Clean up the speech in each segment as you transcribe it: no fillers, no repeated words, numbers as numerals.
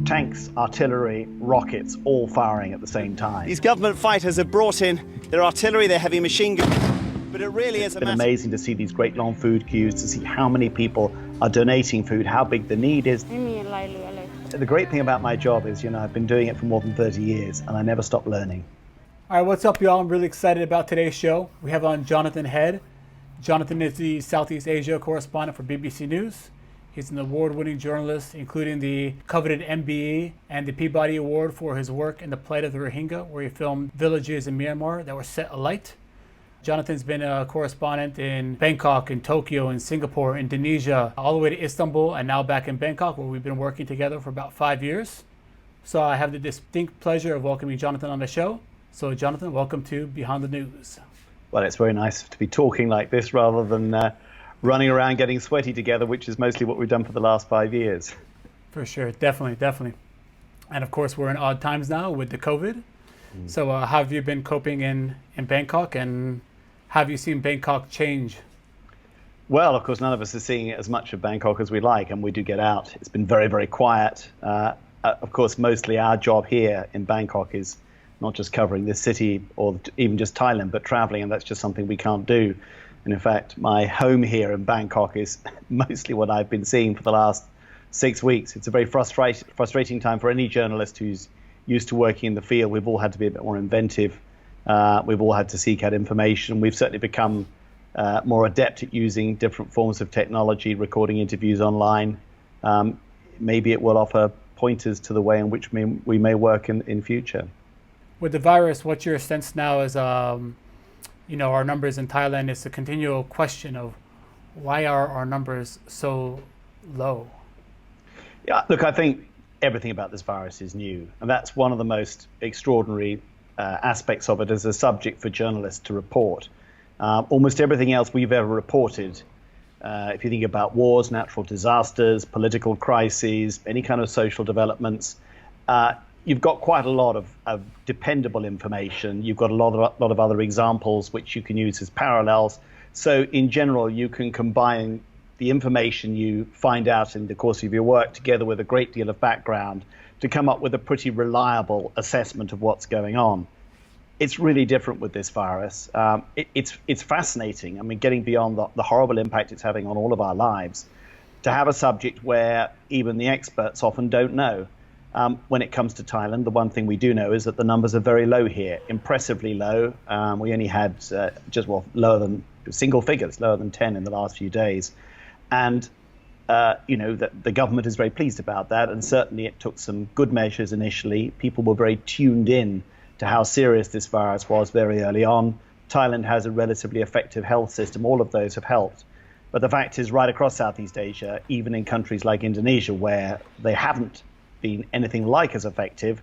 tanks, artillery, rockets, all firing at the same time. These government fighters have brought in their artillery, their heavy machine guns, but it really is It's been amazing to see these great long food queues, to see how many people are donating food, how big the need is. The great thing about my job is, I've been doing it for more than 30 years and I never stop learning. All right, what's up, y'all? I'm really excited about today's show. We have on Jonathan Head. Jonathan is the Southeast Asia correspondent for BBC News. He's an award-winning journalist, including the coveted MBE and the Peabody Award for his work in the plight of the Rohingya, where he filmed villages in Myanmar that were set alight. Jonathan's been a correspondent in Bangkok, in Tokyo, in Singapore, Indonesia, all the way to Istanbul, and now back in Bangkok, where we've been working together for about 5 years. So I have the distinct pleasure of welcoming Jonathan on the show. So Jonathan, welcome to Behind the News. Well, it's very nice to be talking like this rather than running around getting sweaty together, which is mostly what we've done for the last 5 years. For sure, definitely. And of course, we're in odd times now with the COVID. So how have you been coping in Bangkok, and have you seen Bangkok change? Well, of course, none of us are seeing as much of Bangkok as we like, and we do get out. It's been very, very quiet. Of course, mostly our job here in Bangkok is not just covering this city or even just Thailand, but traveling, and that's just something we can't do. And in fact, my home here in Bangkok is mostly what I've been seeing for the last 6 weeks. It's a very frustrating time for any journalist who's used to working in the field. We've all had to be a bit more inventive. We've all had to seek out information. We've certainly become more adept at using different forms of technology, recording interviews online. Maybe it will offer pointers to the way in which we may work in future. With the virus, what's your sense now as our numbers in Thailand? It's a continual question of why are our numbers so low? Yeah, look, I think everything about this virus is new, and that's one of the most extraordinary aspects of it as a subject for journalists to report. Almost everything else we've ever reported, if you think about wars, natural disasters, political crises, any kind of social developments, you've got quite a lot of dependable information. You've got a lot of other examples which you can use as parallels. So in general, you can combine the information you find out in the course of your work together with a great deal of background to come up with a pretty reliable assessment of what's going on. It's really different with this virus. It's fascinating. I mean, getting beyond the horrible impact it's having on all of our lives, to have a subject where even the experts often don't know. When it comes to Thailand, the one thing we do know is that the numbers are very low here, impressively low. We only had lower than single figures, lower than 10 in the last few days. And, the government is very pleased about that. And certainly it took some good measures initially. People were very tuned in to how serious this virus was very early on. Thailand has a relatively effective health system. All of those have helped. But the fact is, right across Southeast Asia, even in countries like Indonesia, where they haven't been anything like as effective,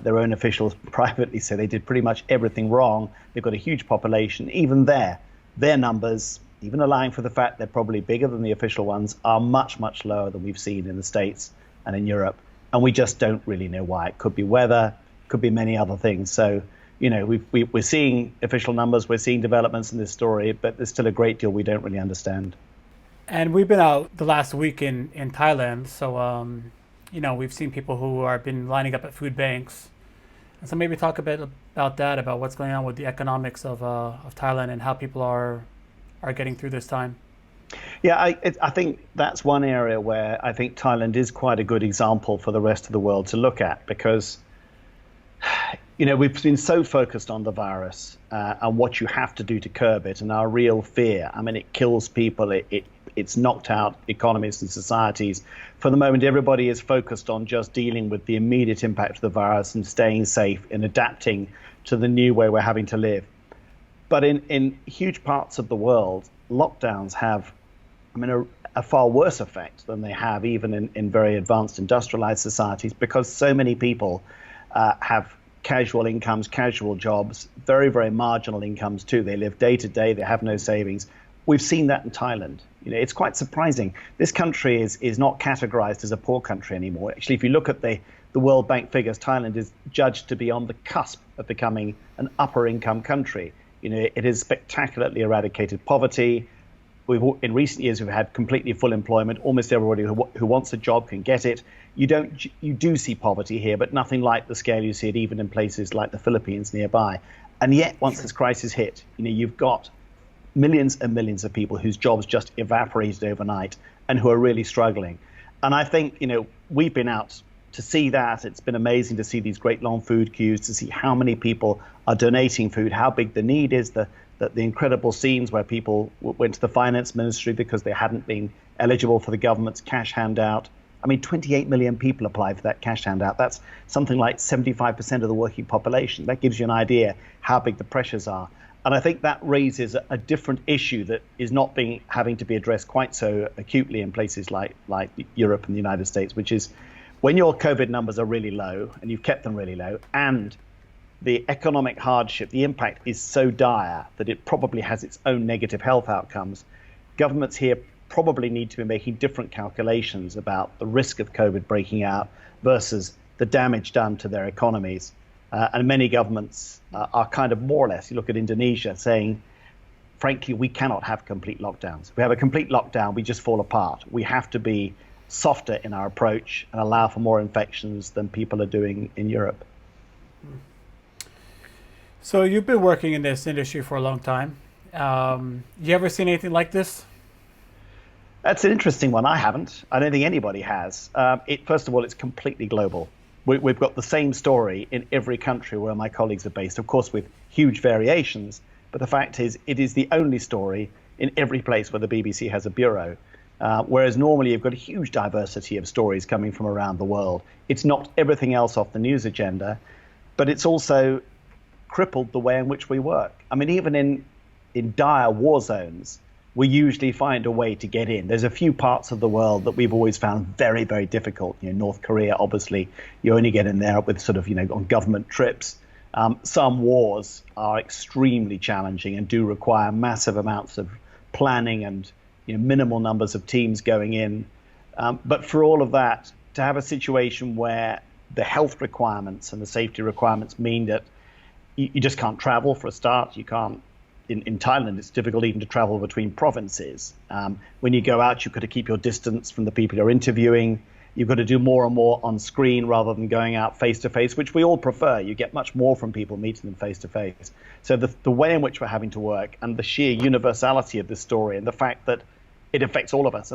their own officials privately say they did pretty much everything wrong. They've got a huge population. Even their numbers, even allowing for the fact they're probably bigger than the official ones, are much, much lower than we've seen in the States and in Europe. And we just don't really know why. It could be weather, could be many other things. So, we're seeing official numbers, we're seeing developments in this story, but there's still a great deal we don't really understand. And we've been out the last week in Thailand, so we've seen people who have been lining up at food banks. And so maybe talk a bit about that, about what's going on with the economics of Thailand and how people are getting through this time. Yeah, I think that's one area where I think Thailand is quite a good example for the rest of the world to look at, because we've been so focused on the virus and what you have to do to curb it, and our real fear. I mean, it kills people, it's knocked out economies and societies. For the moment, everybody is focused on just dealing with the immediate impact of the virus and staying safe and adapting to the new way we're having to live. But in huge parts of the world, lockdowns have, a far worse effect than they have even in very advanced industrialized societies, because so many people have casual incomes, casual jobs, very, very marginal incomes too. They live day to day, they have no savings. We've seen that in Thailand. It's quite surprising. This country is not categorized as a poor country anymore. Actually, if you look at the World Bank figures, Thailand is judged to be on the cusp of becoming an upper income country. It has spectacularly eradicated poverty. in recent years, we've had completely full employment. Almost everybody who wants a job can get it. You do see poverty here, but nothing like the scale you see it even in places like the Philippines nearby. And yet, once this crisis hit, you've got millions and millions of people whose jobs just evaporated overnight and who are really struggling. And I think, we've been out to see that. It's been amazing to see these great long food queues, to see how many people are donating food, how big the need is, the incredible scenes where people went to the finance ministry because they hadn't been eligible for the government's cash handout. 28 million people applied for that cash handout. That's something like 75% of the working population. That gives you an idea how big the pressures are. And I think that raises a different issue that is not having to be addressed quite so acutely in places like Europe and the United States, which is when your COVID numbers are really low, and you've kept them really low, and the economic hardship, the impact is so dire that it probably has its own negative health outcomes. Governments here probably need to be making different calculations about the risk of COVID breaking out versus the damage done to their economies. And many governments are kind of more or less, you look at Indonesia, saying, frankly, we cannot have complete lockdowns. If we have a complete lockdown, we just fall apart. We have to be softer in our approach and allow for more infections than people are doing in Europe. So you've been working in this industry for a long time. You ever seen anything like this? That's an interesting one. I haven't. I don't think anybody has. First of all, it's completely global. We've got the same story in every country where my colleagues are based, of course, with huge variations. But the fact is, it is the only story in every place where the BBC has a bureau. Whereas normally you've got a huge diversity of stories coming from around the world. It's knocked everything else off the news agenda, but it's also crippled the way in which we work. Even in dire war zones, we usually find a way to get in. There's a few parts of the world that we've always found very, very difficult. North Korea, obviously, you only get in there with sort of, on government trips. Some wars are extremely challenging and do require massive amounts of planning and minimal numbers of teams going in. But for all of that, to have a situation where the health requirements and the safety requirements mean that you just can't travel for a start. You can't. In Thailand, it's difficult even to travel between provinces. When you go out, you've got to keep your distance from the people you're interviewing. You've got to do more and more on screen rather than going out face to face, which we all prefer. You get much more from people meeting them face to face. So the way in which we're having to work and the sheer universality of this story and the fact that it affects all of us.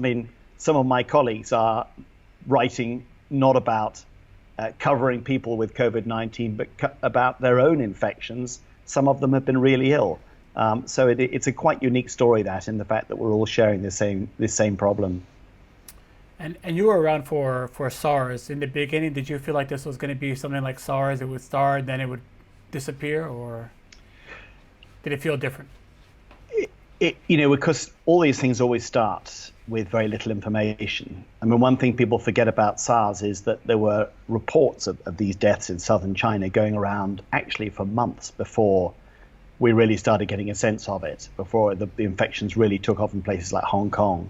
Some of my colleagues are writing not about covering people with COVID-19, but about their own infections. Some of them have been really ill. So it's a quite unique story, that, in the fact that we're all sharing this same problem. And you were around for SARS. In the beginning, did you feel like this was going to be something like SARS? It would start, then it would disappear, or did it feel different? Because all these things always start with very little information. One thing people forget about SARS is that there were reports of these deaths in southern China going around actually for months before we really started getting a sense of it, before the infections really took off in places like Hong Kong.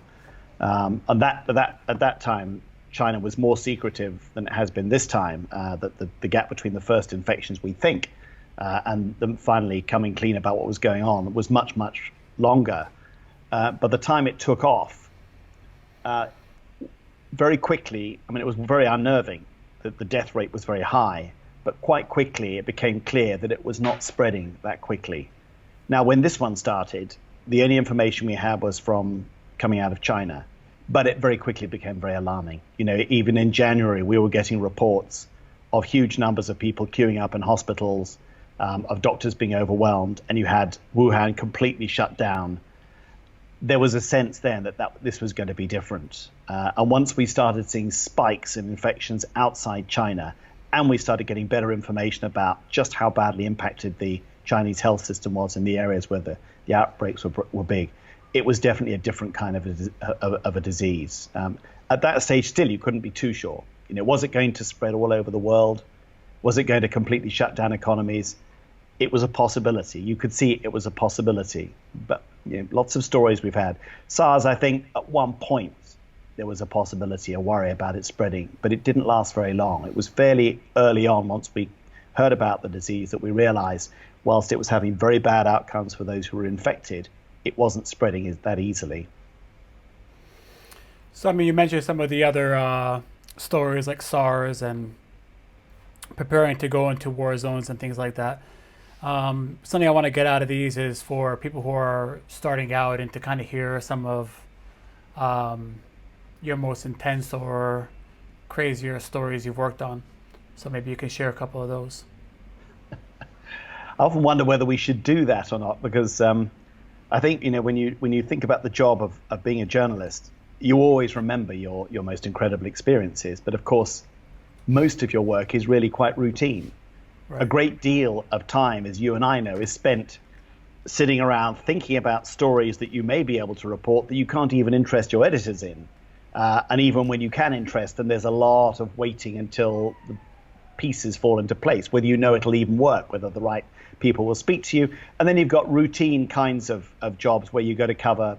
And at that time, China was more secretive than it has been this time. That the gap between the first infections, we think, and them finally coming clean about what was going on was much, much longer. By the time it took off, very quickly, it was very unnerving that the death rate was very high. But quite quickly, it became clear that it was not spreading that quickly. Now, when this one started, the only information we had was from coming out of China. But it very quickly became very alarming. Even in January, we were getting reports of huge numbers of people queuing up in hospitals, of doctors being overwhelmed, and you had Wuhan completely shut down. There was a sense then that this was going to be different. And once we started seeing spikes in infections outside China, and we started getting better information about just how badly impacted the Chinese health system was in the areas where the outbreaks were big, it was definitely a different kind of a disease. At that stage, still, you couldn't be too sure. Was it going to spread all over the world? Was it going to completely shut down economies? It was a possibility. You could see it was a possibility. But lots of stories we've had. SARS, I think, at one point, there was a possibility, a worry about it spreading, but it didn't last very long. It was fairly early on, once we heard about the disease, that we realized whilst it was having very bad outcomes for those who were infected, it wasn't spreading that easily. So, I mean, you mentioned some of the other stories like SARS and preparing to go into war zones and things like that. Something I want to get out of these is for people who are starting out and to kind of hear some of your most intense or crazier stories you've worked on. So maybe you can share a couple of those. I often wonder whether we should do that or not, because I think, when you think about the job of being a journalist, you always remember your most incredible experiences. But of course, most of your work is really quite routine. Right. A great deal of time, as you and I know, is spent sitting around thinking about stories that you may be able to report that you can't even interest your editors in. And even when you can interest them, there's a lot of waiting until the pieces fall into place, whether you know it'll even work, whether the right people will speak to you. And then you've got routine kinds of jobs where you go to cover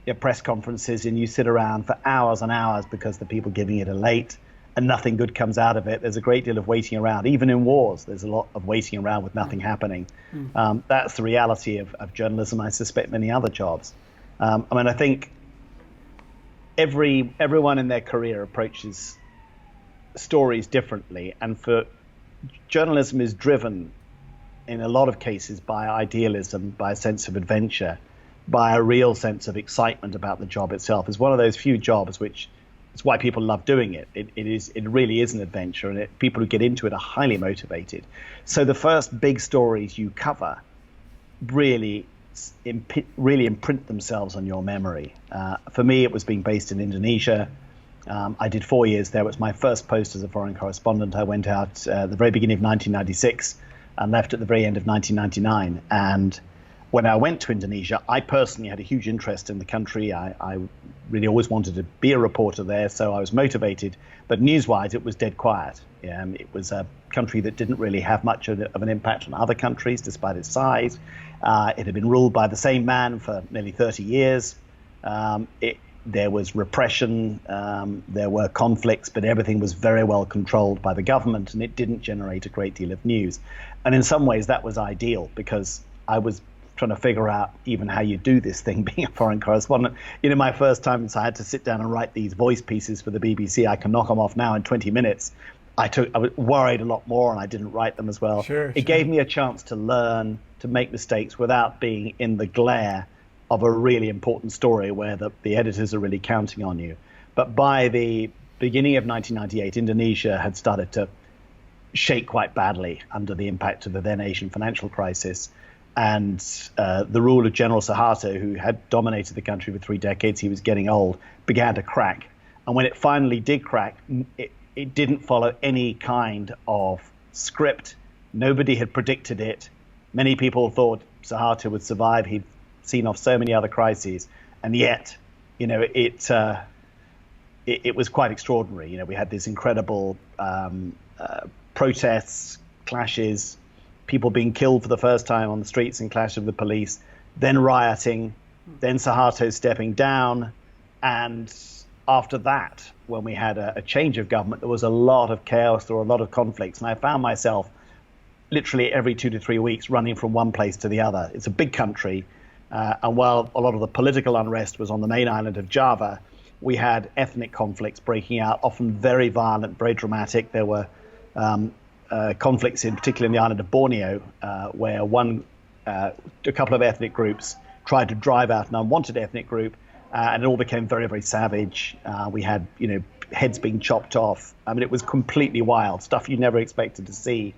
your press conferences and you sit around for hours and hours because the people giving it are late and nothing good comes out of it. There's a great deal of waiting around. Even in wars, there's a lot of waiting around with nothing happening. That's the reality of journalism, I suspect many other jobs. I think everyone in their career approaches stories differently, and for journalism is driven in a lot of cases by idealism, by a sense of adventure, by a real sense of excitement about the job itself. It's one of those few jobs which it's why people love doing it. It really is an adventure, and people who get into it are highly motivated. So the first big stories you cover really imprint themselves on your memory. For me, it was being based in Indonesia. I did 4 years there. It was my first post as a foreign correspondent. I went out at the very beginning of 1996 and left at the very end of 1999. And when I went to Indonesia, I personally had a huge interest in the country. I really always wanted to be a reporter there, so I was motivated. But news-wise, it was dead quiet. It was a country that didn't really have much of an impact on other countries, despite its size. It had been ruled by the same man for nearly 30 years. There was repression, there were conflicts, but everything was very well controlled by the government, and it didn't generate a great deal of news. And in some ways, that was ideal, because I was trying to figure out even how you do this thing, being a foreign correspondent. My first time, so I had to sit down and write these voice pieces for the BBC. I can knock them off now in 20 minutes. I was worried a lot more, and I didn't write them as well. Sure. Gave me a chance to learn, to make mistakes without being in the glare of a really important story where the editors are really counting on you. But by the beginning of 1998, Indonesia had started to shake quite badly under the impact of the then Asian financial crisis. And the rule of General Suharto, who had dominated the country for 3 decades, he was getting old, began to crack. And when it finally did crack, it didn't follow any kind of script. Nobody had predicted it. Many people thought Suharto would survive. He'd seen off so many other crises, and yet, it was quite extraordinary. We had these incredible protests, clashes, people being killed for the first time on the streets in clash with the police, then rioting, then Suharto stepping down, and after that, when we had a change of government, there was a lot of chaos, there were a lot of conflicts, and I found myself literally every 2 to 3 weeks running from one place to the other. It's a big country. And while a lot of the political unrest was on the main island of Java, we had ethnic conflicts breaking out, often very violent, very dramatic. There were conflicts, in particular in the island of Borneo, where a couple of ethnic groups tried to drive out an unwanted ethnic group, and it all became very, very savage. We had, heads being chopped off. It was completely wild, stuff you never expected to see.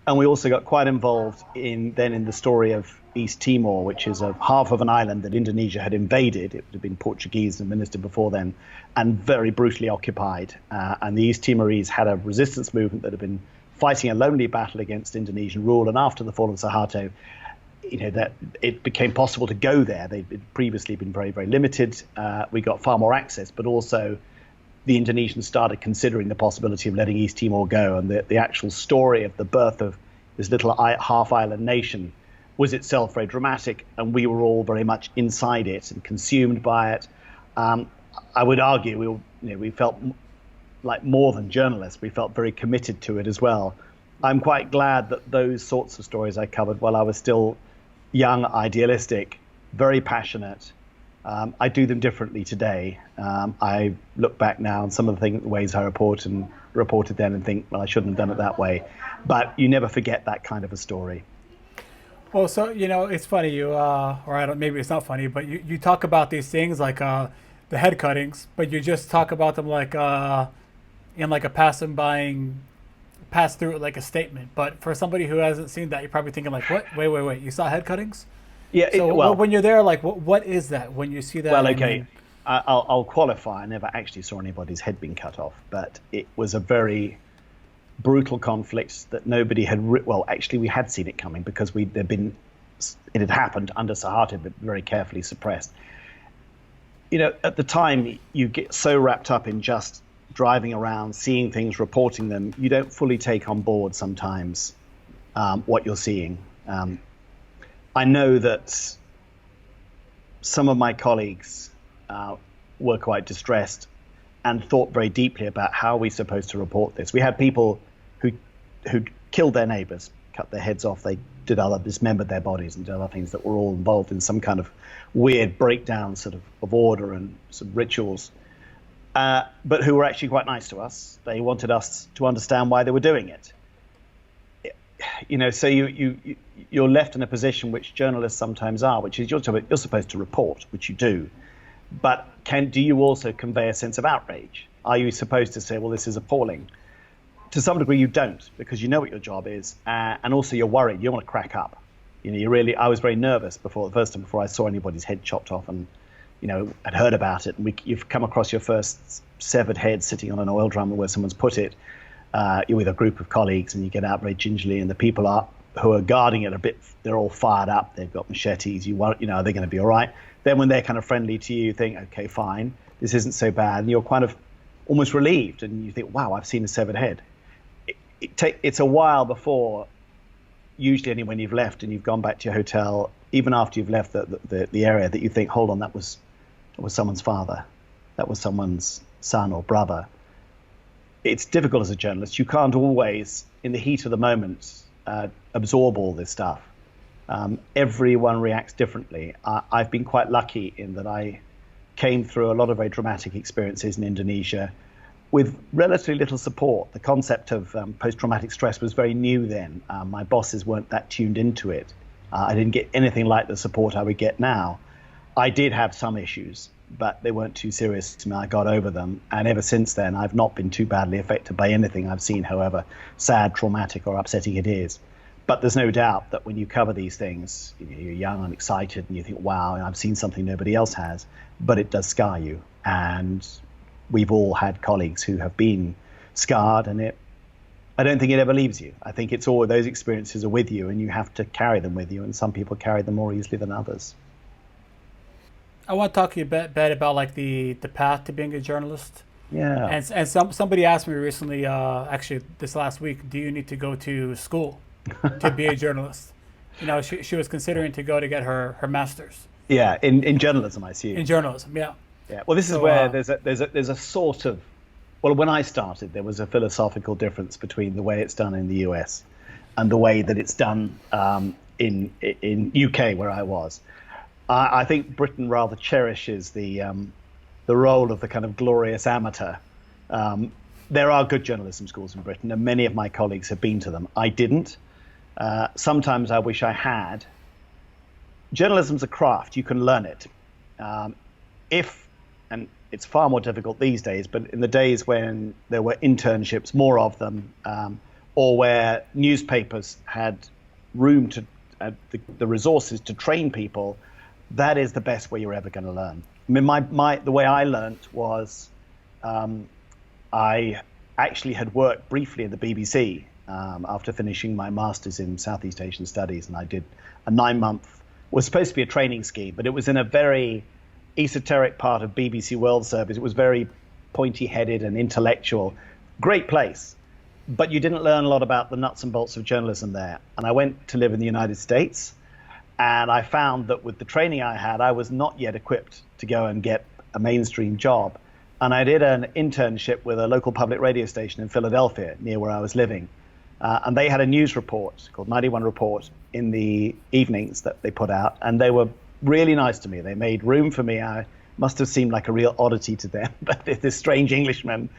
And we also got quite involved in the story of East Timor, which is a half of an island that Indonesia had invaded. It had been Portuguese administered before then, and very brutally occupied. And the East Timorese had a resistance movement that had been fighting a lonely battle against Indonesian rule. And after the fall of Suharto, that it became possible to go there. They'd previously been very, very limited. We got far more access, but also the Indonesians started considering the possibility of letting East Timor go. And the actual story of the birth of this little half-island nation was itself very dramatic, and we were all very much inside it and consumed by it. I would argue we felt like more than journalists. We felt very committed to it as well. I'm quite glad that those sorts of stories I covered while I was still young, idealistic, very passionate. I do them differently today. I look back now on some of the ways I reported then and think, well, I shouldn't have done it that way. But you never forget that kind of a story. Well, so, it's funny, maybe it's not funny, but you talk about these things like the head cuttings, but you just talk about them like in like a pass through like a statement. But for somebody who hasn't seen that, you're probably thinking like, what? Wait, you saw head cuttings? Yeah. So when you're there, like, what is that when you see that? Well, okay, I'll qualify. I never actually saw anybody's head being cut off, but it was a very brutal conflict that nobody had. Well, actually, we had seen it coming because it had happened under Suharto, but very carefully suppressed. At the time, you get so wrapped up in just driving around, seeing things, reporting them, you don't fully take on board sometimes what you're seeing. I know that some of my colleagues were quite distressed and thought very deeply about how we're supposed to report this. We had people who killed their neighbors, cut their heads off, they dismembered their bodies and did other things that were all involved in some kind of weird breakdown sort of order and some rituals, but who were actually quite nice to us. They wanted us to understand why they were doing it. So you're left in a position which journalists sometimes are, which is you're supposed to report, which you do, but do you also convey a sense of outrage? Are you supposed to say, well, this is appalling? To some degree, you don't, because you know what your job is, and also you're worried. You don't want to crack up. I was very nervous before I saw anybody's head chopped off, and I'd heard about it. And you've come across your first severed head sitting on an oil drum where someone's put it. You're with a group of colleagues, and you get out very gingerly, and the people who are guarding it a bit, they're all fired up. They've got machetes. Are they going to be all right? Then when they're kind of friendly to you, you think, okay, fine, this isn't so bad, and you're kind of almost relieved, and you think, wow, I've seen a severed head. It's a while before, usually when you've left and you've gone back to your hotel, even after you've left the area, that you think, hold on, that was someone's father, that was someone's son or brother. It's difficult as a journalist. You can't always, in the heat of the moment, absorb all this stuff. Everyone reacts differently. I've been quite lucky in that I came through a lot of very dramatic experiences in Indonesia with relatively little support. The concept of post-traumatic stress was very new then. My bosses weren't that tuned into it. I didn't get anything like the support I would get now. I did have some issues, but they weren't too serious to me. I got over them. And ever since then, I've not been too badly affected by anything I've seen, however sad, traumatic, or upsetting it is. But there's no doubt that when you cover these things, you're young and excited, and you think, wow, I've seen something nobody else has. But it does scar you. And we've all had colleagues who have been scarred, and I don't think it ever leaves you. I think it's all those experiences are with you, and you have to carry them with you, and some people carry them more easily than others. I want to talk to you a bit about like the path to being a journalist. Yeah. And somebody asked me recently, actually this last week, do you need to go to school to be a journalist? She was considering to go to get her master's. Yeah, in journalism, I see. In journalism, yeah. Yeah, well, this is where there's a sort of, well, when I started, there was a philosophical difference between the way it's done in the US and the way that it's done in UK, where I was. I think Britain rather cherishes the role of the kind of glorious amateur. There are good journalism schools in Britain, and many of my colleagues have been to them. I didn't. Sometimes I wish I had. Journalism's a craft. You can learn it. And it's far more difficult these days, but in the days when there were internships, more of them, or where newspapers had room to the resources to train people, that is the best way you're ever going to learn. I mean, the way I learned was I actually had worked briefly in the BBC after finishing my master's in Southeast Asian Studies, and I did a 9-month, was supposed to be a training scheme, but it was in a very esoteric part of BBC World Service. It was very pointy-headed and intellectual. Great place. But you didn't learn a lot about the nuts and bolts of journalism there. And I went to live in the United States, and I found that with the training I had, I was not yet equipped to go and get a mainstream job. And I did an internship with a local public radio station in Philadelphia, near where I was living. And they had a news report called 91 Report in the evenings that they put out. And they were really nice to me. They made room for me. I must have seemed like a real oddity to them, but this strange Englishman,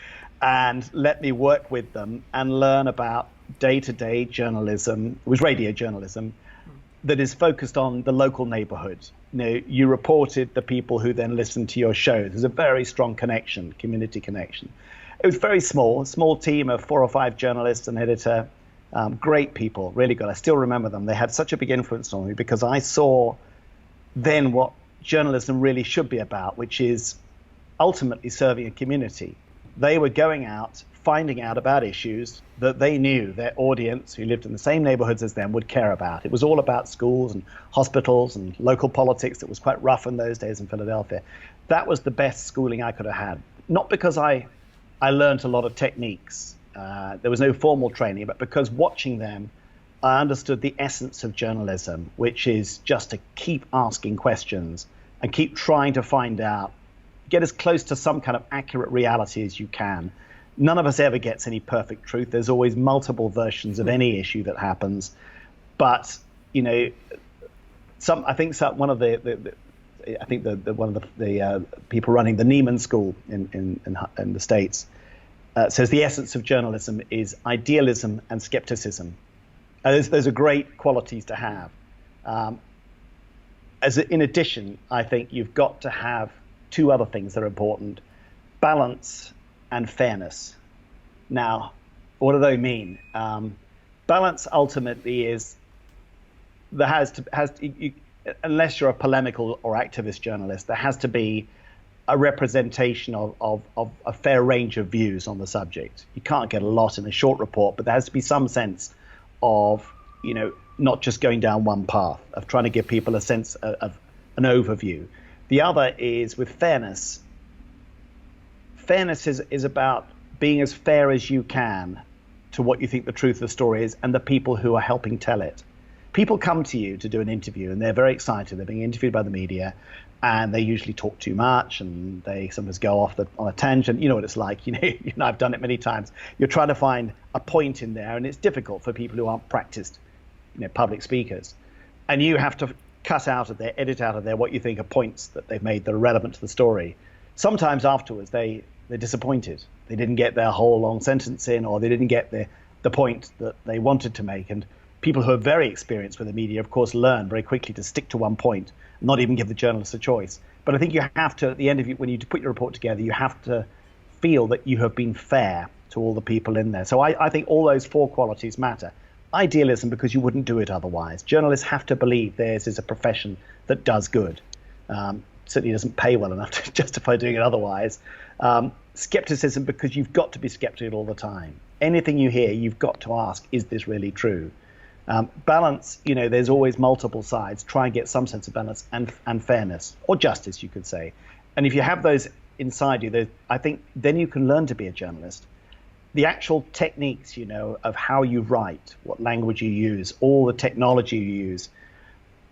and let me work with them and learn about day-to-day journalism. It was radio journalism that is focused on the local neighborhood. You reported the people who then listened to your shows. There's a very strong connection, community connection. It was very small, a small team of 4 or 5 journalists, an editor, great people, really good. I still remember them. They had such a big influence on me because I saw then what journalism really should be about, which is ultimately serving a community. They were going out, finding out about issues that they knew their audience who lived in the same neighborhoods as them would care about. It was all about schools and hospitals and local politics that was quite rough in those days in Philadelphia. That was the best schooling I could have had. Not because I learned a lot of techniques. There was no formal training, but because watching them, I understood the essence of journalism, which is just to keep asking questions and keep trying to find out, get as close to some kind of accurate reality as you can. None of us ever gets any perfect truth. There's always multiple versions of any issue that happens. But, one of the people running the Neiman School in the States says the essence of journalism is idealism and skepticism. Those are great qualities to have. In addition, I think you've got to have 2 other things that are important: balance and fairness. Now, what do they mean? Balance ultimately is unless you're a polemical or activist journalist, there has to be a representation of a fair range of views on the subject. You can't get a lot in a short report, but there has to be some sense of, not just going down one path, of trying to give people a sense of an overview. The other is with fairness. Fairness is about being as fair as you can to what you think the truth of the story is and the people who are helping tell it. People come to you to do an interview and they're very excited. They're being interviewed by the media and they usually talk too much and they sometimes go off on a tangent. You know what it's like. I've done it many times. You're trying to find a point in there and it's difficult for people who aren't practiced, public speakers. And you have to edit out of there what you think are points that they've made that are relevant to the story. Sometimes afterwards they're disappointed. They didn't get their whole long sentence in, or they didn't get the point that they wanted to make. And people who are very experienced with the media, of course, learn very quickly to stick to one point, not even give the journalist a choice. But I think you have to, at the end of it, when you put your report together, you have to feel that you have been fair to all the people in there. So I think all those 4 qualities matter. Idealism, because you wouldn't do it otherwise. Journalists have to believe theirs is a profession that does good. Certainly doesn't pay well enough to justify doing it otherwise. Skepticism, because you've got to be skeptical all the time. Anything you hear, you've got to ask, is this really true? Balance, there's always multiple sides. Try and get some sense of balance and fairness, or justice, you could say. And if you have those inside you, I think then you can learn to be a journalist. The actual techniques, of how you write, what language you use, all the technology you use,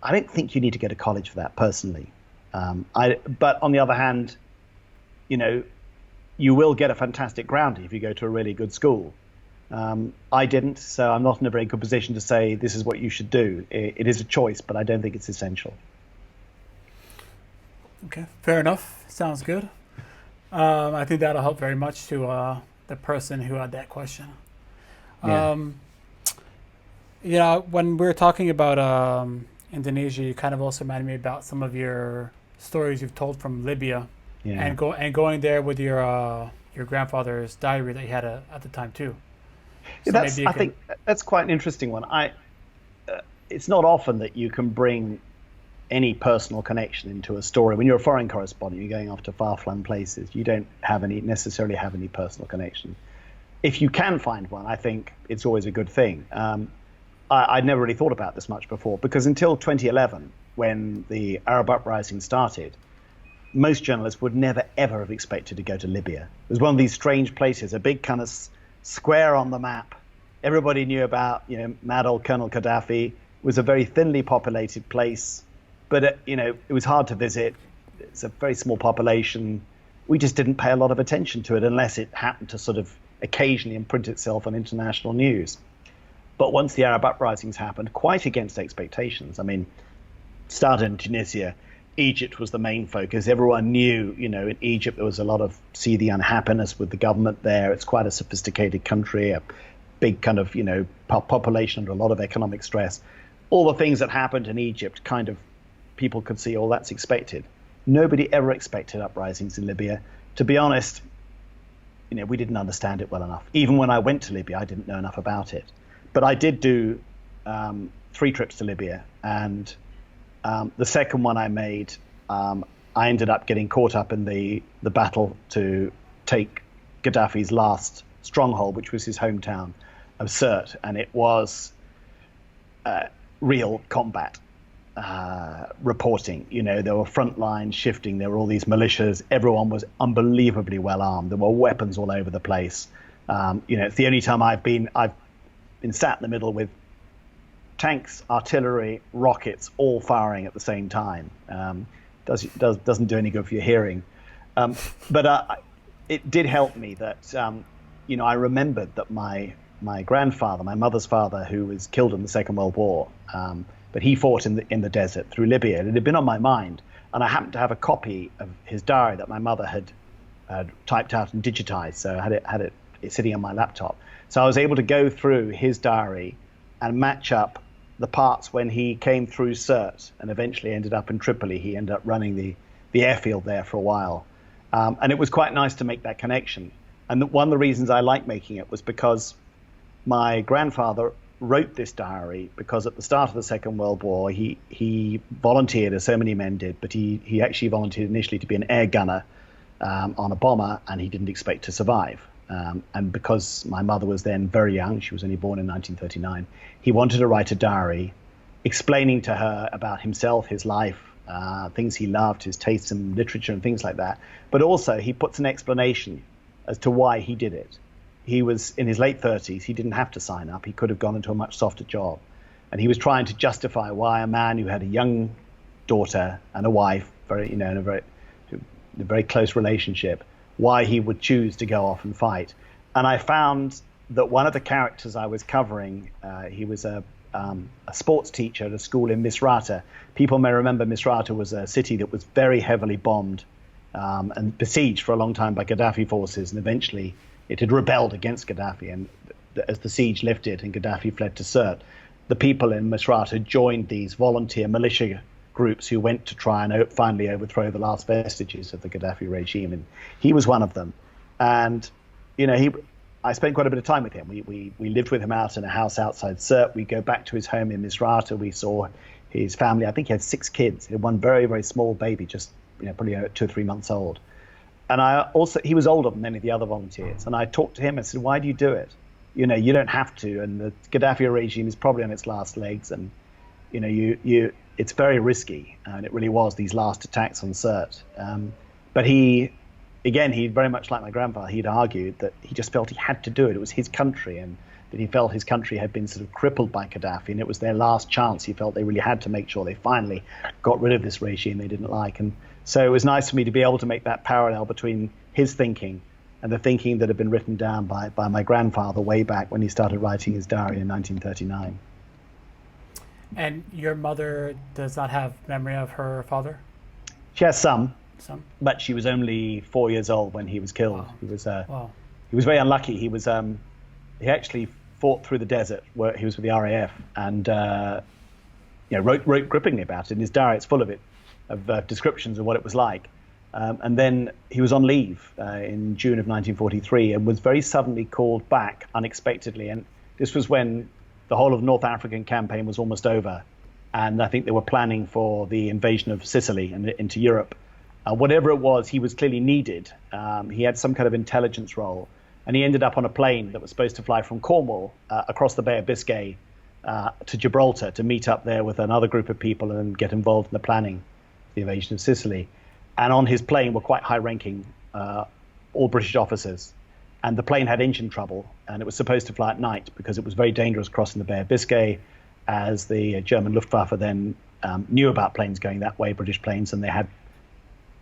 I don't think you need to go to college for that personally. But on the other hand, you will get a fantastic grounding if you go to a really good school. I didn't, so I'm not in a very good position to say this is what you should do. It is a choice, but I don't think it's essential. Okay, fair enough. Sounds good. I think that'll help very much to the person who had that question. Yeah. When we were talking about Indonesia, you kind of also reminded me about some of your stories you've told from Libya, and going there with your grandfather's diary that you had at the time too. So I think that's quite an interesting one. It's not often that you can bring any personal connection into a story. When you're a foreign correspondent, you're going off to far-flung places. You don't necessarily have any personal connection. If you can find one, I think it's always a good thing. I'd never really thought about this much before, because until 2011, when the Arab uprising started, most journalists would never, ever have expected to go to Libya. It was one of these strange places, a big kind of square on the map. Everybody knew about, mad old Colonel Gaddafi. It was a very thinly populated place, but it was hard to visit. It's a very small population. We just didn't pay a lot of attention to it unless it happened to sort of occasionally imprint itself on international news. But once the Arab uprisings happened, quite against expectations, started in Tunisia. Egypt was the main focus. Everyone knew, in Egypt there was a lot of seething unhappiness with the government there. It's quite a sophisticated country, a big kind of, population under a lot of economic stress. All the things that happened in Egypt, kind of, people could see, oh, that's expected. Nobody ever expected uprisings in Libya. To be honest, we didn't understand it well enough. Even when I went to Libya, I didn't know enough about it. But I did do 3 trips to Libya, and the second one I made, I ended up getting caught up in the battle to take Gaddafi's last stronghold, which was his hometown of Sirte, and it was real combat reporting. There were front lines shifting, there were all these militias, everyone was unbelievably well armed, there were weapons all over the place. It's the only time I've been sat in the middle with tanks, artillery, rockets, all firing at the same time. Doesn't do any good for your hearing. But it did help me that, I remembered that my grandfather, my mother's father, who was killed in the Second World War, but he fought in the desert through Libya. It had been on my mind, and I happened to have a copy of his diary that my mother had typed out and digitized, so I had it sitting on my laptop. So I was able to go through his diary and match up the parts when he came through Sirte and eventually ended up in Tripoli. He ended up running the airfield there for a while. And it was quite nice to make that connection. And one of the reasons I liked making it was because my grandfather wrote this diary because at the start of the Second World War, he volunteered, as so many men did, but he actually volunteered initially to be an air gunner on a bomber, and he didn't expect to survive. And because my mother was then very young, she was only born in 1939, he wanted to write a diary explaining to her about himself, his life, things he loved, his tastes in literature and things like that. But also he puts an explanation as to why he did it. He was in his late 30s. He didn't have to sign up. He could have gone into a much softer job. And he was trying to justify why a man who had a young daughter and a wife, in a very close relationship, why he would choose to go off and fight. And I found that one of the characters I was covering, he was a sports teacher at a school in Misrata. People may remember Misrata was a city that was very heavily bombed and besieged for a long time by Gaddafi forces, and eventually it had rebelled against Gaddafi. And as the siege lifted and Gaddafi fled to Sirte, the people in Misrata joined these volunteer militia groups who went to try and finally overthrow the last vestiges of the Gaddafi regime, and he was one of them. And I spent quite a bit of time with him. We lived with him out in a house outside Sirte. We go back to his home in Misrata. We saw his family. I think he had 6 kids. He had one very, very small baby, just probably 2 or 3 months old. And he was older than many of the other volunteers. And I talked to him and said, why do you do it? You don't have to. And the Gaddafi regime is probably on its last legs. And it's very risky, and it really was, these last attacks on Sirte. But he very much like my grandfather, he'd argued that he just felt he had to do it. It was his country, and that he felt his country had been sort of crippled by Gaddafi, and it was their last chance. He felt they really had to make sure they finally got rid of this regime they didn't like. And so it was nice for me to be able to make that parallel between his thinking and the thinking that had been written down by my grandfather way back when he started writing his diary in 1939. And your mother does not have memory of her father? She has some, but she was only 4 years old when he was killed. Wow. He was very unlucky. He actually fought through the desert where he was with the RAF, and wrote grippingly about it in his diary. It's full of descriptions of what it was like. And then he was on leave in June of 1943 and was very suddenly called back unexpectedly. And this was when the whole of North African campaign was almost over, and I think they were planning for the invasion of Sicily and into Europe. Whatever it was, he was clearly needed. He had some kind of intelligence role, and he ended up on a plane that was supposed to fly from Cornwall across the Bay of Biscay to Gibraltar to meet up there with another group of people and get involved in the planning of the invasion of Sicily. And on his plane were quite high-ranking, all British officers. And the plane had engine trouble, and it was supposed to fly at night because it was very dangerous crossing the Bay of Biscay, as the German Luftwaffe then knew about planes going that way, British planes, and they had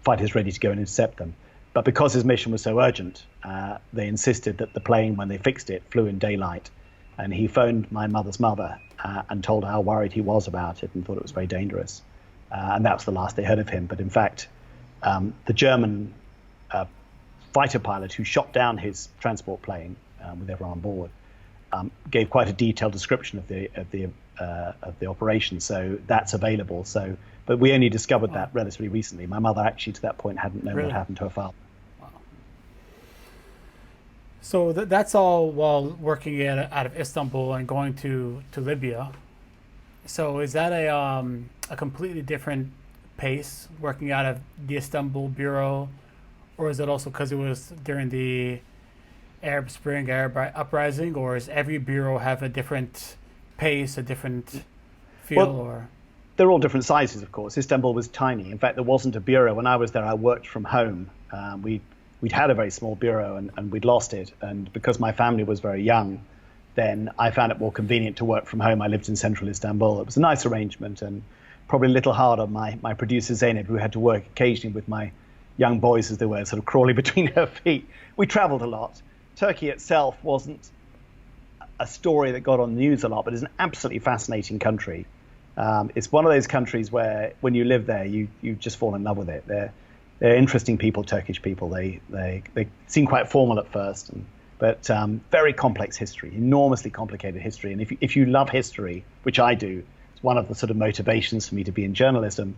fighters ready to go and intercept them. But because his mission was so urgent, they insisted that the plane, when they fixed it, flew in daylight. And he phoned my mother's mother and told her how worried he was about it and thought it was very dangerous. and that was the last they heard of him. But in fact, the German fighter pilot who shot down his transport plane with everyone on board gave quite a detailed description of the operation. So that's available. But we only discovered that relatively recently. My mother actually, to that point, hadn't known what happened to her father. Wow. So that's all while working out of Istanbul and going to Libya. So is that a completely different pace working out of the Istanbul bureau, or is it also because it was during the Arab Spring, Arab uprising, or does every bureau have a different pace, a different feel? Or they're all different sizes, of course. Istanbul was tiny. In fact, there wasn't a bureau. When I was there, I worked from home. We'd had a very small bureau and we'd lost it. And because my family was very young, then I found it more convenient to work from home. I lived in central Istanbul. It was a nice arrangement and probably a little hard on my producer Zeynep, who had to work occasionally with my young boys as they were sort of crawling between her feet. We traveled a lot. Turkey itself wasn't a story that got on the news a lot, but it's an absolutely fascinating country. It's one of those countries where when you live there, you just fall in love with it. They're interesting people, Turkish people. They seem quite formal at first, but very complex history, enormously complicated history. And if you love history, which I do, it's one of the sort of motivations for me to be in journalism.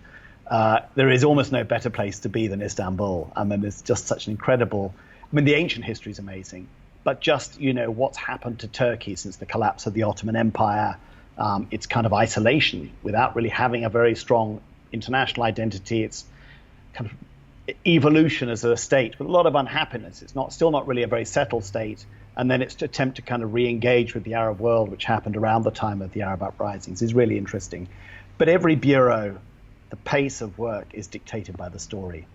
There is almost no better place to be than Istanbul. I mean, it's just such an incredible. I mean, the ancient history is amazing, but just what's happened to Turkey since the collapse of the Ottoman Empire. It's kind of isolation without really having a very strong international identity. It's kind of evolution as a state with a lot of unhappiness. It's still not really a very settled state. And then its attempt to kind of re-engage with the Arab world, which happened around the time of the Arab uprisings, is really interesting. But every bureau, the pace of work is dictated by the story.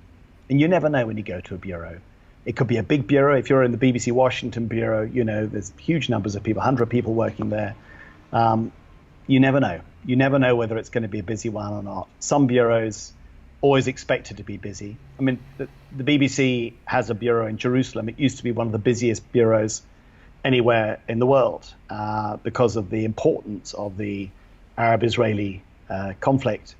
And you never know when you go to a bureau. It could be a big bureau. If you're in the BBC Washington bureau, there's huge numbers of people, 100 people working there. You never know. You never know whether it's going to be a busy one or not. Some bureaus always expected to be busy. I mean, the BBC has a bureau in Jerusalem. It used to be one of the busiest bureaus anywhere in the world because of the importance of the Arab-Israeli conflict.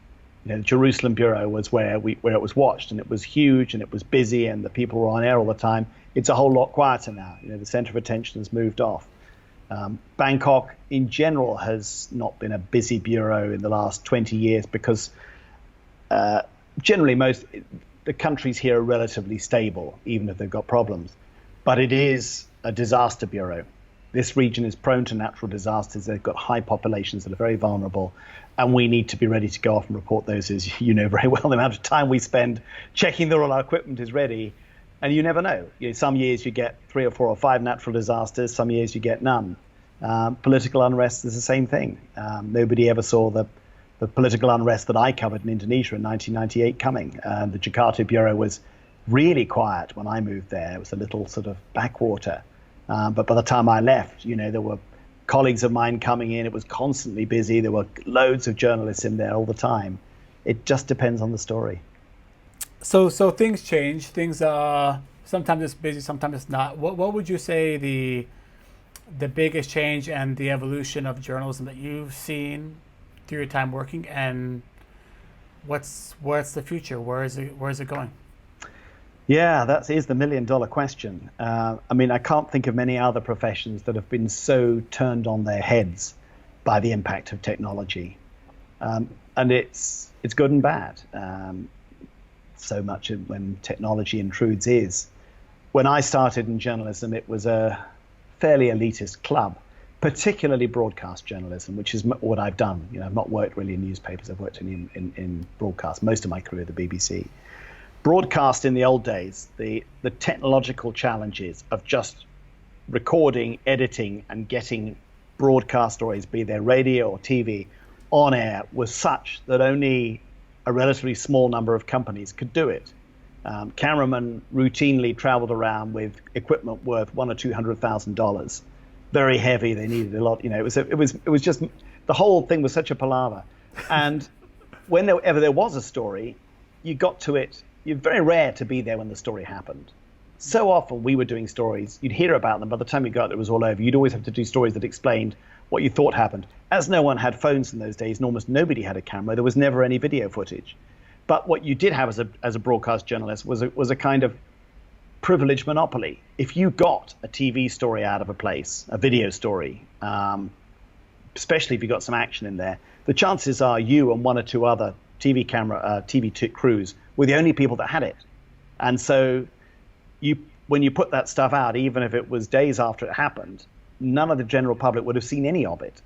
The Jerusalem bureau was where it was watched, and it was huge, and it was busy, and the people were on air all the time. It's a whole lot quieter now. The center of attention has moved off. Bangkok, in general, has not been a busy bureau in the last 20 years because generally the countries here are relatively stable, even if they've got problems. But it is a disaster bureau. This region is prone to natural disasters. They've got high populations that are very vulnerable, and we need to be ready to go off and report those, as you know very well, the amount of time we spend checking that all our equipment is ready. And you never know. Some years you get 3 or 4 or 5 natural disasters. Some years you get none. Political unrest is the same thing. Nobody ever saw the political unrest that I covered in Indonesia in 1998 coming. The Jakarta Bureau was really quiet when I moved there. It was a little sort of backwater. But by the time I left, there were colleagues of mine coming in. It was constantly busy. There were loads of journalists in there all the time. It just depends on the story. So things change. Things sometimes it's busy, sometimes it's not. What would you say the biggest change and the evolution of journalism that you've seen through your time working, and what's the future? Where is it going? Yeah, that is the $1 million question. I can't think of many other professions that have been so turned on their heads by the impact of technology, and it's good and bad. So much when technology intrudes is. When I started in journalism, it was a fairly elitist club, particularly broadcast journalism, which is what I've done. I've not worked really in newspapers. I've worked in broadcast most of my career at the BBC. Broadcast in the old days, the technological challenges of just recording, editing, and getting broadcast stories, be they radio or TV, on air was such that only a relatively small number of companies could do it. Cameramen routinely traveled around with equipment worth $100,000 or $200,000, very heavy. They needed a lot. It was just the whole thing was such a palaver. And whenever there was a story, you got to it. You're very rare to be there when the story happened. So often we were doing stories, you'd hear about them. By the time you got there, it was all over. You'd always have to do stories that explained what you thought happened. As no one had phones in those days, and almost nobody had a camera, there was never any video footage. But what you did have as a broadcast journalist was a kind of privileged monopoly. If you got a TV story out of a place, a video story, especially if you got some action in there, the chances are you and one or two other TV crews were the only people that had it. And so when you put that stuff out, even if it was days after it happened, none of the general public would have seen any of it.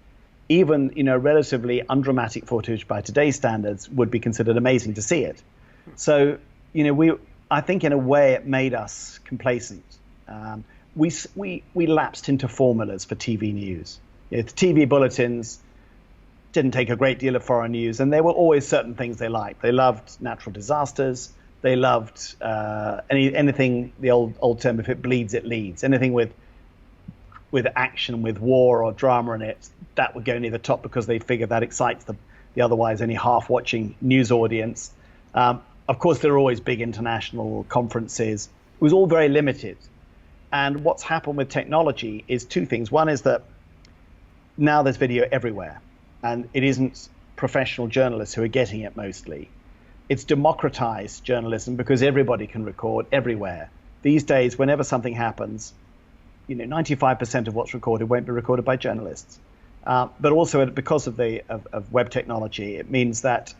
Even, relatively undramatic footage by today's standards would be considered amazing to see it. So, I think in a way it made us complacent. We lapsed into formulas for TV news. The TV bulletins didn't take a great deal of foreign news, and there were always certain things they liked. They loved natural disasters. They loved anything, the old term, if it bleeds, it leads. Anything with action, with war or drama in it, that would go near the top because they figure that excites the otherwise only half-watching news audience. Of course, there are always big international conferences. It was all very limited. And what's happened with technology is two things. One is that now there's video everywhere, and it isn't professional journalists who are getting it mostly. It's democratized journalism because everybody can record everywhere. These days, whenever something happens, 95% of what's recorded won't be recorded by journalists. But also because of web technology, it means that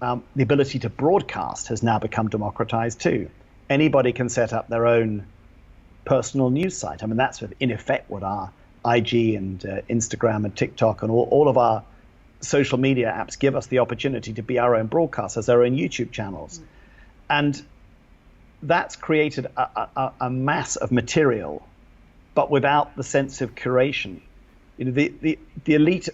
the ability to broadcast has now become democratized too. Anybody can set up their own personal news site. I mean, that's in effect what our IG and Instagram and TikTok and all of our social media apps give us the opportunity to be our own broadcasters, our own YouTube channels. And that's created a mass of material, but without the sense of curation. The elite.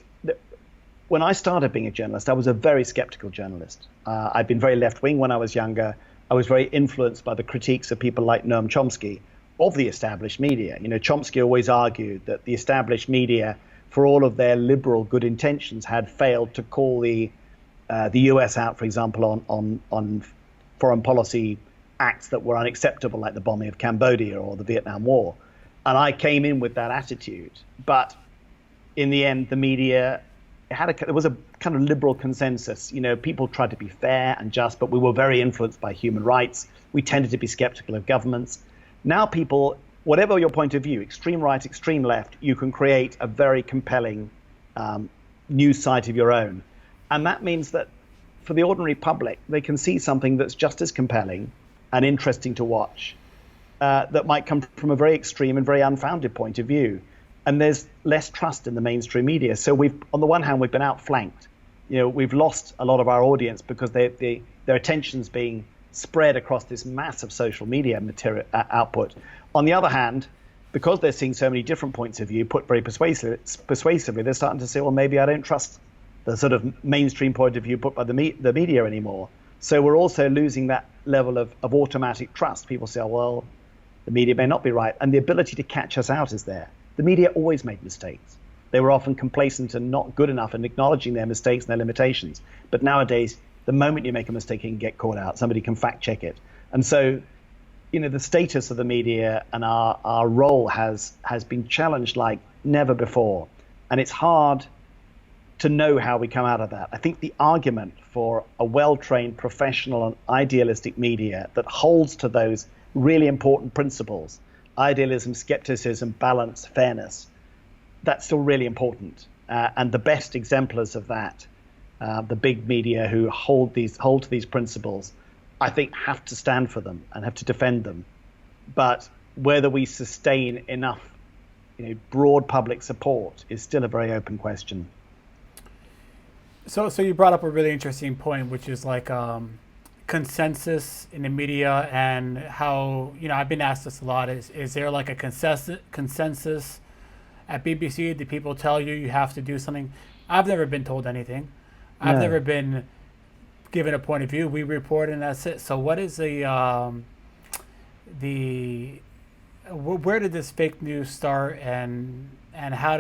When I started being a journalist, I was a very skeptical journalist. I'd been very left-wing when I was younger. I was very influenced by the critiques of people like Noam Chomsky of the established media. Chomsky always argued that the established media, for all of their liberal good intentions, had failed to call the US out, for example, on foreign policy acts that were unacceptable, like the bombing of Cambodia or the Vietnam War. And I came in with that attitude. But in the end, the media there was a kind of liberal consensus. People tried to be fair and just, but we were very influenced by human rights. We tended to be skeptical of governments. Now people, whatever your point of view, extreme right, extreme left, you can create a very compelling news site of your own. And that means that for the ordinary public, they can see something that's just as compelling and interesting to watch that might come from a very extreme and very unfounded point of view. And there's less trust in the mainstream media. So on the one hand, we've been outflanked. We've lost a lot of our audience because their attention's being spread across this massive social media material output. On the other hand, because they're seeing so many different points of view put very persuasively, they're starting to say, well, maybe I don't trust the sort of mainstream point of view put by the media anymore. So we're also losing that level of automatic trust. People say, oh, well, the media may not be right. And the ability to catch us out is there. The media always made mistakes. They were often complacent and not good enough in acknowledging their mistakes and their limitations. But nowadays, the moment you make a mistake, you can get caught out. Somebody can fact check it. And so, the status of the media and our role has been challenged like never before. And it's hard to know how we come out of that. I think the argument for a well-trained, professional and idealistic media that holds to those really important principles, idealism, skepticism, balance, fairness, that's still really important. And the best exemplars of that, the big media who hold to these principles, I think have to stand for them and have to defend them. But whether we sustain enough broad public support is still a very open question. So you brought up a really interesting point, which is like consensus in the media and how, I've been asked this a lot, is there like a consensus at BBC? Do people tell you have to do something? I've never been told anything. I've never been given a point of view. We report and that's it. So what is where did this fake news start and how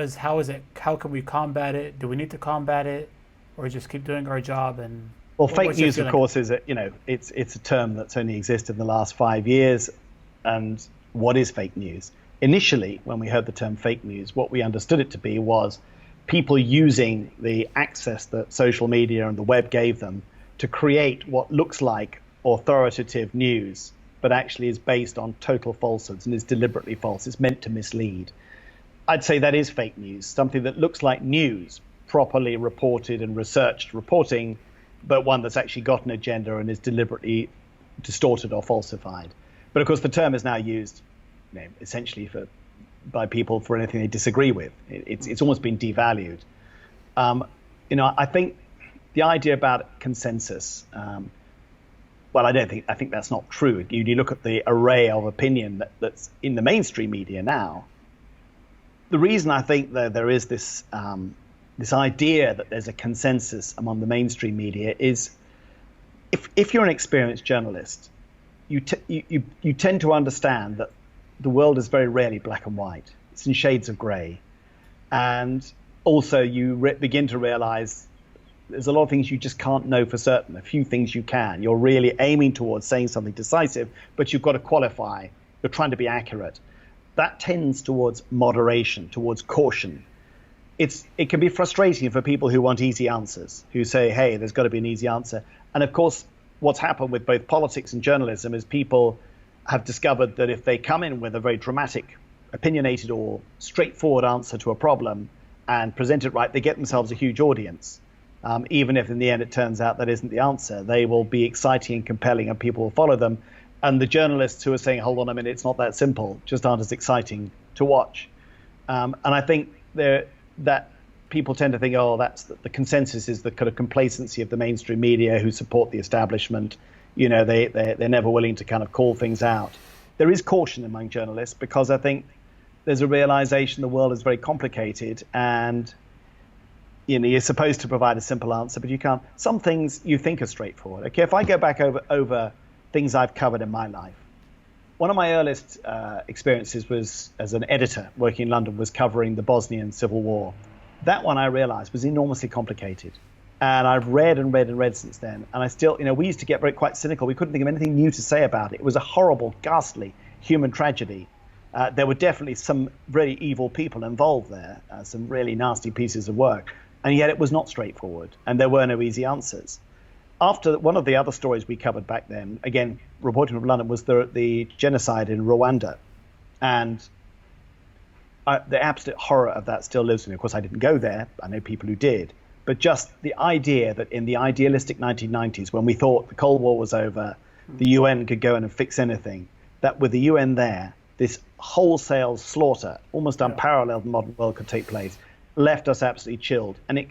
can we combat it? Do we need to combat it or just keep doing our job? And well, fake news, of course, is it's a term that's only existed in the last 5 years. And what is fake news? Initially, when we heard the term fake news, what we understood it to be was people using the access that social media and the web gave them to create what looks like authoritative news, but actually is based on total falsehoods and is deliberately false. It's meant to mislead. I'd say that is fake news, something that looks like news, properly reported and researched reporting, but one that's actually got an agenda and is deliberately distorted or falsified. But of course, the term is now used, essentially by people for anything they disagree with. It's almost been devalued. I think the idea about consensus, I think that's not true. You look at the array of opinion that's in the mainstream media now. The reason I think that there is this idea that there's a consensus among the mainstream media is, if you're an experienced journalist, you tend to understand that the world is very rarely black and white. It's in shades of grey, and also you begin to realise there's a lot of things you just can't know for certain. A few things you can. You're really aiming towards saying something decisive, but you've got to qualify. You're trying to be accurate. That tends towards moderation, towards caution. It can be frustrating for people who want easy answers, who say, hey, there's got to be an easy answer. And of course, what's happened with both politics and journalism is people have discovered that if they come in with a very dramatic, opinionated or straightforward answer to a problem and present it right, they get themselves a huge audience. Even if in the end it turns out that isn't the answer, they will be exciting and compelling and people will follow them. And the journalists who are saying, hold on a minute, it's not that simple, just aren't as exciting to watch. And I think that people tend to think, oh, that's the consensus is the kind of complacency of the mainstream media who support the establishment. They're never willing to kind of call things out. There is caution among journalists because I think there's a realization the world is very complicated and you're supposed to provide a simple answer, but you can't. Some things you think are straightforward. Okay, if I go back over things I've covered in my life, one of my earliest experiences was as an editor working in London, was covering the Bosnian civil war. That one I realized was enormously complicated. And I've read and read and read since then. And I still, we used to get quite cynical. We couldn't think of anything new to say about it. It was a horrible, ghastly human tragedy. There were definitely some really evil people involved there, some really nasty pieces of work. And yet it was not straightforward. And there were no easy answers. After one of the other stories we covered back then, again, reporting from London, was the genocide in Rwanda. And the absolute horror of that still lives with me. Of course, I didn't go there. I know people who did. But just the idea that in the idealistic 1990s, when we thought the Cold War was over, the UN could go in and fix anything, that with the UN there, this wholesale slaughter, almost unparalleled in the modern world, could take place, left us absolutely chilled. And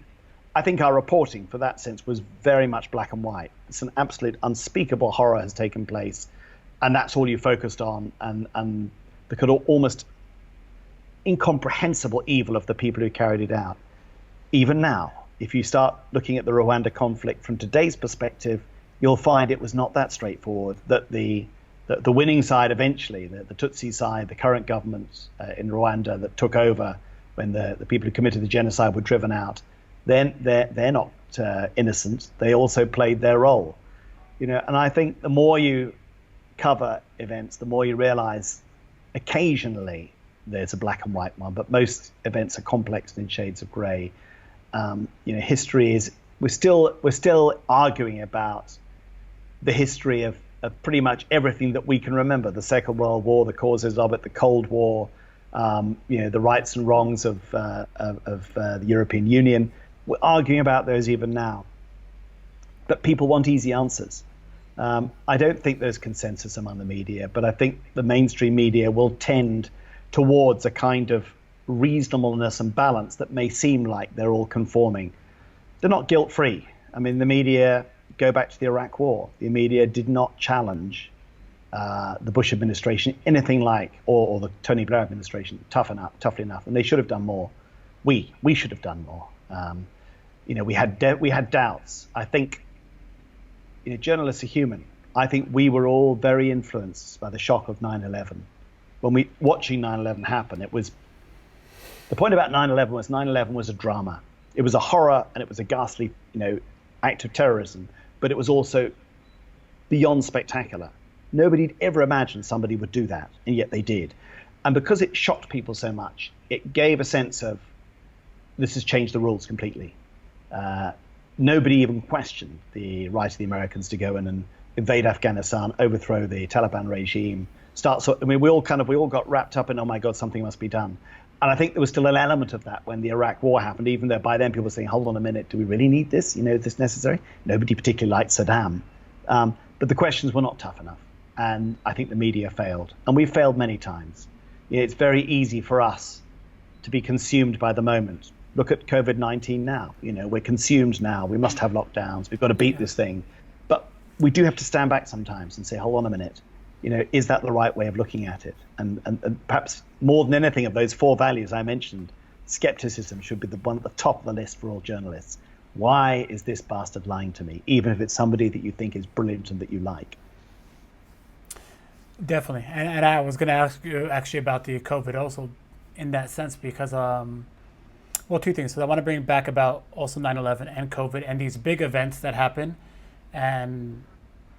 I think our reporting, for that sense, was very much black and white. It's an absolute unspeakable horror has taken place, and that's all you focused on, and the kind of almost incomprehensible evil of the people who carried it out. Even now, if you start looking at the Rwanda conflict from today's perspective, you'll find it was not that straightforward, that the winning side eventually, the Tutsi side, the current government in Rwanda that took over when the people who committed the genocide were driven out, then they're not innocent. They also played their role. And I think the more you cover events, the more you realize occasionally there's a black and white one, but most events are complex and in shades of gray. History is, we're still arguing about the history of pretty much everything that we can remember: the Second World War, the causes of it, the Cold War, the rights and wrongs of the European Union. We're arguing about those even now. But people want easy answers. I don't think there's consensus among the media, but I think the mainstream media will tend towards a kind of reasonableness and balance that may seem like they're all conforming. They're not guilt-free. I mean, the media, go back to the Iraq War, the media did not challenge the Bush administration anything like, or the Tony Blair administration, toughly enough, and they should have done more. We should have done more. We had doubts. I think journalists are human. I think we were all very influenced by the shock of 9/11. When watching 9/11 happen, it was, the point about 9/11 was a drama. It was a horror and it was a ghastly, act of terrorism, but it was also beyond spectacular. Nobody'd ever imagined somebody would do that, and yet they did. And because it shocked people so much, it gave a sense of this has changed the rules completely. Nobody even questioned the right of the Americans to go in and invade Afghanistan, overthrow the Taliban regime, we all got wrapped up in, oh my God, something must be done. And I think there was still an element of that when the Iraq war happened, even though by then people were saying, hold on a minute, do we really need this? Is this necessary? Nobody particularly liked Saddam. But the questions were not tough enough. And I think the media failed. And we failed many times. It's very easy for us to be consumed by the moment. Look at COVID-19 now. We're consumed now. We must have lockdowns. We've got to beat this thing. But we do have to stand back sometimes and say, hold on a minute. Is that the right way of looking at it? And perhaps more than anything of those 4 values I mentioned, skepticism should be the one at the top of the list for all journalists. Why is this bastard lying to me, even if it's somebody that you think is brilliant and that you like? Definitely. And I was going to ask you actually about the COVID also in that sense, because, 2 things. So I want to bring back about also 9/11 and COVID and these big events that happen, and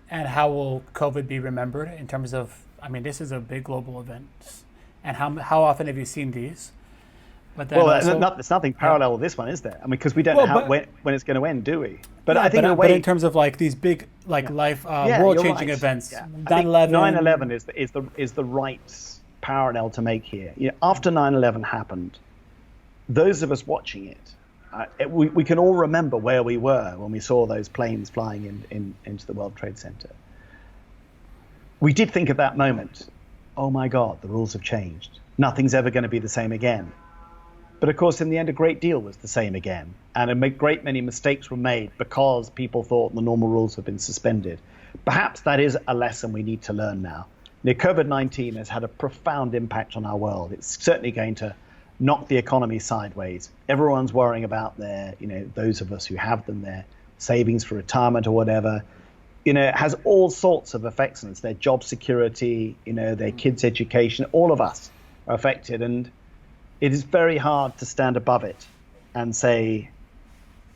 how will COVID be remembered in terms of, this is a big global event. And how often have you seen these? But then there's nothing parallel with this one, is there? Because we don't know when it's going to end, do we? But I think but in terms of these big life world-changing events, 9/11 is the right parallel to make here. After 9/11 happened, those of us watching it, we can all remember where we were when we saw those planes flying into the World Trade Center. We did think at that moment, oh my God, the rules have changed. Nothing's ever going to be the same again. But of course, in the end, a great deal was the same again. And a great many mistakes were made because people thought the normal rules had been suspended. Perhaps that is a lesson we need to learn now. COVID-19 has had a profound impact on our world. It's certainly going to knock the economy sideways. Everyone's worrying about those of us who have them, their savings for retirement or whatever. It has all sorts of effects on us, their job security, their kids' education. All of us are affected. And it is very hard to stand above it and say,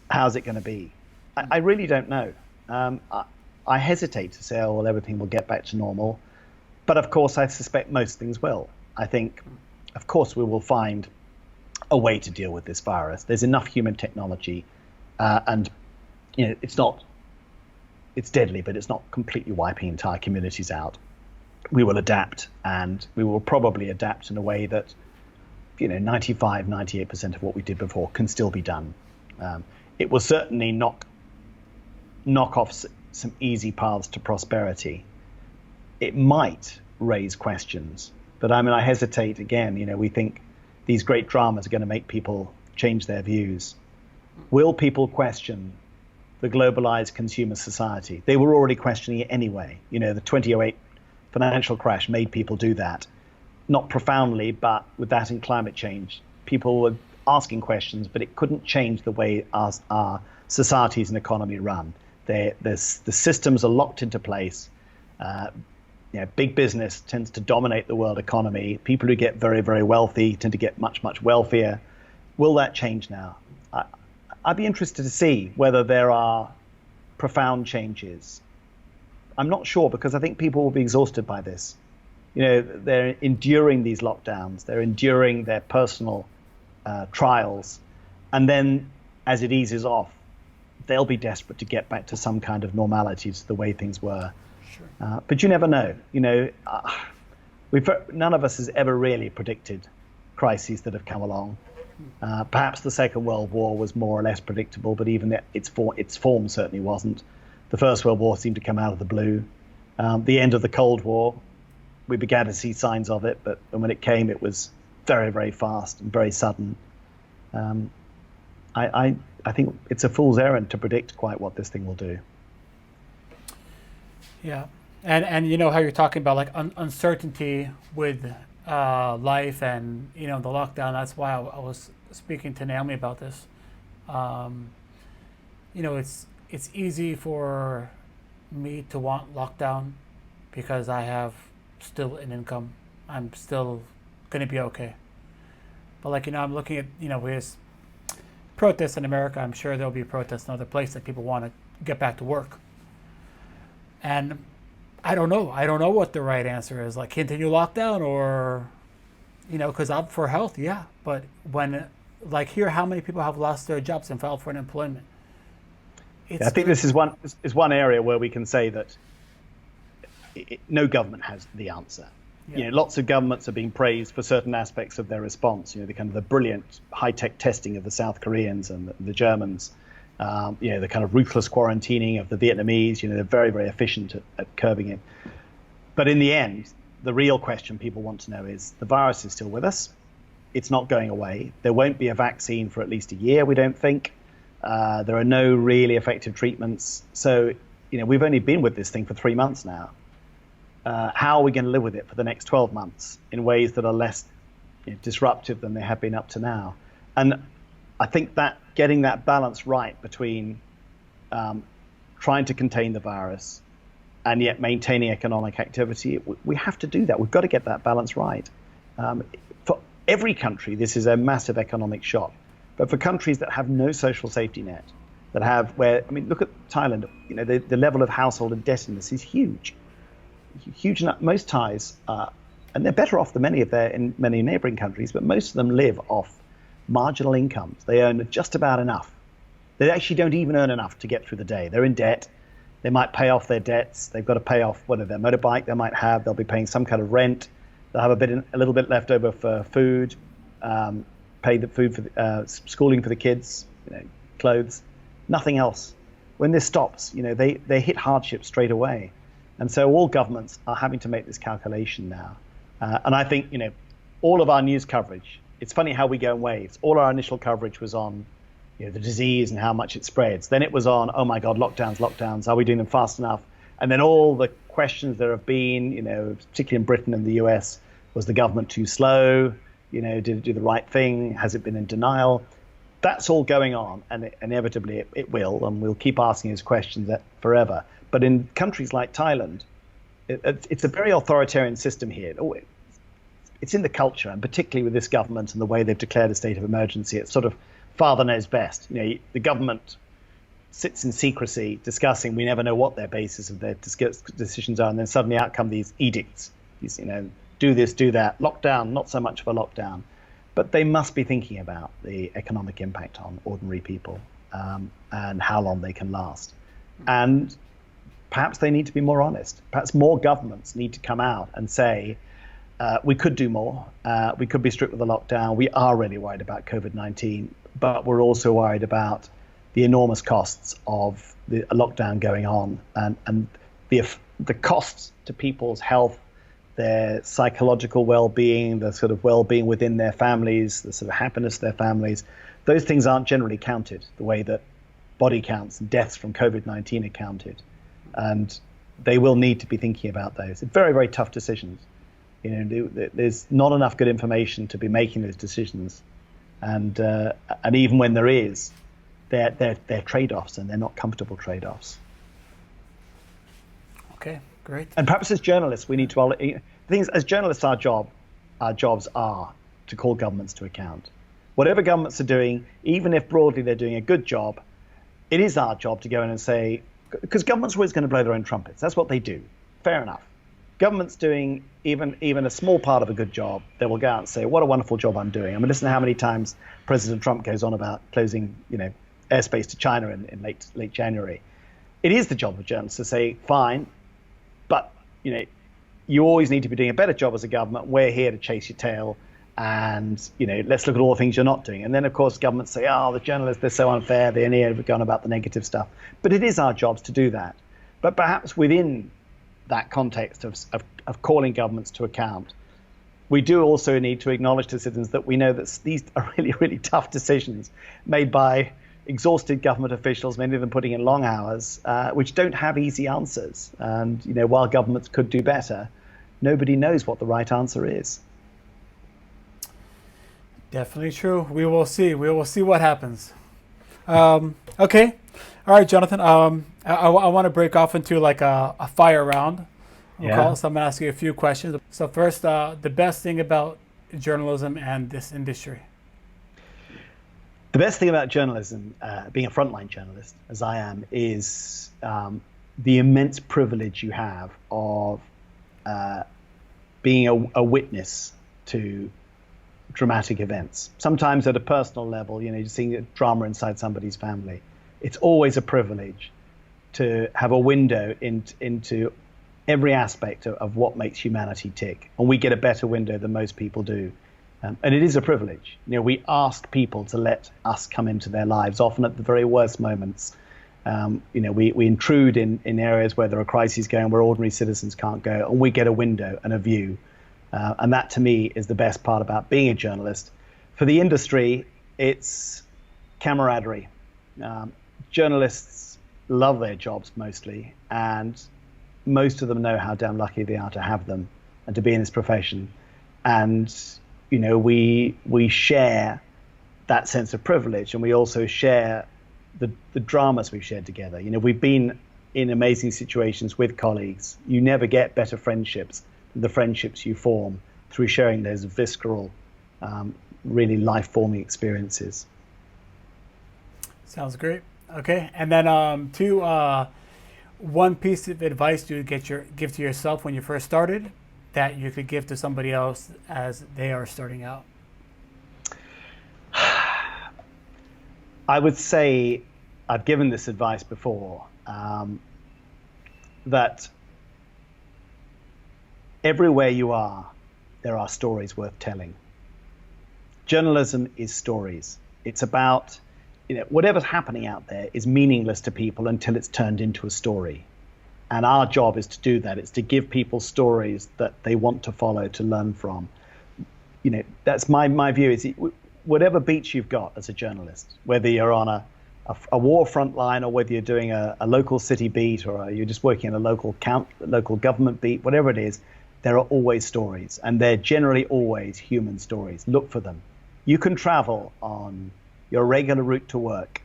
how's it going to be? I really don't know. I hesitate to say, oh, well, everything will get back to normal. But of course, I suspect most things will. I think, of course, we will find a way to deal with this virus. There's enough human technology, and it's deadly, but it's not completely wiping entire communities out. We will adapt, and we will probably adapt in a way that 95, 98% of what we did before can still be done. It will certainly knock off some easy paths to prosperity. It might raise questions, but I hesitate again. We think these great dramas are going to make people change their views. Will people question the globalized consumer society? They were already questioning it anyway. The 2008 financial crash made people do that. Not profoundly, but with that and climate change, people were asking questions, but it couldn't change the way our societies and economy run. The systems are locked into place. Big business tends to dominate the world economy. People who get very, very wealthy tend to get much, much wealthier. Will that change now? I'd be interested to see whether there are profound changes. I'm not sure, because I think people will be exhausted by this. They're enduring these lockdowns. They're enduring their personal trials. And then as it eases off, they'll be desperate to get back to some kind of normality to the way things were. Sure. But you never know. None of us has ever really predicted crises that have come along. Perhaps the Second World War was more or less predictable, but even its form certainly wasn't. The First World War seemed to come out of the blue. The end of the Cold War, we began to see signs of it, but when it came, it was very, very fast and very sudden. I think it's a fool's errand to predict quite what this thing will do. Yeah, and how you're talking about uncertainty with life and the lockdown. That's why I was speaking to Naomi about this. It's easy for me to want lockdown because I have still an income. I'm still going to be okay. But I'm looking at there's protests in America. I'm sure there'll be protests in other places that people want to get back to work. And I don't know. I don't know what the right answer is. Continue lockdown or, because I'm for health, yeah. But when like here, how many people have lost their jobs and filed for unemployment? I think this is one area where we can say that no government has the answer. Yeah. Lots of governments are being praised for certain aspects of their response. The brilliant high-tech testing of the South Koreans and the Germans. The kind of ruthless quarantining of the Vietnamese. They're very, very efficient at curbing it. But in the end, the real question people want to know is the virus is still with us. It's not going away. There won't be a vaccine for at least a year, we don't think. There are no really effective treatments. So, we've only been with this thing for 3 months now. How are we going to live with it for the next 12 months in ways that are less disruptive than they have been up to now? And I think that getting that balance right between trying to contain the virus and yet maintaining economic activity, we have to do that. We've got to get that balance right. For every country, this is a massive economic shock. But for countries that have no social safety net, look at Thailand, the level of household indebtedness is huge. Huge. Most Thais, and they're better off than in many neighboring countries, but most of them live off marginal incomes. They earn just about enough. They actually don't even earn enough to get through the day. They're in debt. They might pay off their debts. They've got to pay off their motorbike they might have. They'll be paying some kind of rent. They'll have a little bit left over for food, pay the food for schooling for the kids, clothes, nothing else. When this stops, they hit hardship straight away. And so all governments are having to make this calculation now. And I think, all of our news coverage, it's funny how we go in waves. All our initial coverage was on the disease and how much it spreads. Then it was on, oh my God, lockdowns. Are we doing them fast enough? And then all the questions there have been, particularly in Britain and the US, was the government too slow? Did it do the right thing? Has it been in denial? That's all going on, and inevitably it will, and we'll keep asking these questions forever. But in countries like Thailand, it's a very authoritarian system here. It's in the culture, and particularly with this government and the way they've declared a state of emergency, it's sort of father knows best. The government sits in secrecy discussing, we never know what their basis of their decisions are, and then suddenly out come these edicts, do this, do that, lockdown, not so much of a lockdown. But they must be thinking about the economic impact on ordinary people and how long they can last. And perhaps they need to be more honest. Perhaps more governments need to come out and say, we could do more. We could be strict with the lockdown. We are really worried about COVID-19, but we're also worried about the enormous costs of the lockdown going on and the costs to people's health, their psychological well-being, the sort of well-being within their families, the sort of happiness of their families. Those things aren't generally counted the way that body counts and deaths from COVID-19 are counted. And they will need to be thinking about those. It's very, very tough decisions. There's not enough good information to be making those decisions. And even when there is, they're trade-offs, and they're not comfortable trade-offs. Okay, great. And perhaps as journalists, we need to, as journalists, our jobs are to call governments to account. Whatever governments are doing, even if broadly they're doing a good job, it is our job to go in and say, because governments are always going to blow their own trumpets. That's what they do. Fair enough. Government's doing even a small part of a good job, they will go out and say, what a wonderful job I'm doing. I mean, listen to how many times President Trump goes on about closing, airspace to China in late January. It is the job of journalists to say, fine, but, you always need to be doing a better job as a government. We're here to chase your tail, and, let's look at all the things you're not doing. And then, of course, governments say, the journalists, they're so unfair, they only ever go on about the negative stuff. But it is our jobs to do that. But perhaps within that context of calling governments to account, we do also need to acknowledge to citizens that we know that these are really, really tough decisions made by exhausted government officials, many of them putting in long hours, which don't have easy answers. And, while governments could do better, nobody knows what the right answer is. Definitely true. We will see. We will see what happens. Okay. All right, Jonathan. I want to break off into like a fire round. Call it. So I'm going to ask you a few questions. So first, the best thing about journalism and this industry. The best thing about journalism, being a frontline journalist, as I am, is the immense privilege you have of being a witness to dramatic events. Sometimes at a personal level, you're seeing a drama inside somebody's family. It's always a privilege to have a window into every aspect of what makes humanity tick. And we get a better window than most people do. And it is a privilege. We ask people to let us come into their lives, often at the very worst moments. We intrude in areas where there are crises going, where ordinary citizens can't go, and we get a window and a view. And that, to me, is the best part about being a journalist. For the industry, it's camaraderie. Journalists love their jobs mostly, and most of them know how damn lucky they are to have them and to be in this profession. And, we share that sense of privilege, and we also share the dramas we've shared together. We've been in amazing situations with colleagues. You never get better friendships than the friendships you form through sharing those visceral, really life-forming experiences. Sounds great. Okay, and then one piece of advice you would give to yourself when you first started that you could give to somebody else as they are starting out. I would say, I've given this advice before, that everywhere you are, there are stories worth telling. Journalism is stories. It's about, whatever's happening out there is meaningless to people until it's turned into a story. And our job is to do that. It's to give people stories that they want to follow, to learn from. That's my view, is whatever beat you've got as a journalist, whether you're on a war front line or whether you're doing a local city beat or you're just working in a local government beat, whatever it is, there are always stories, and they're generally always human stories. Look for them. You can travel on your regular route to work,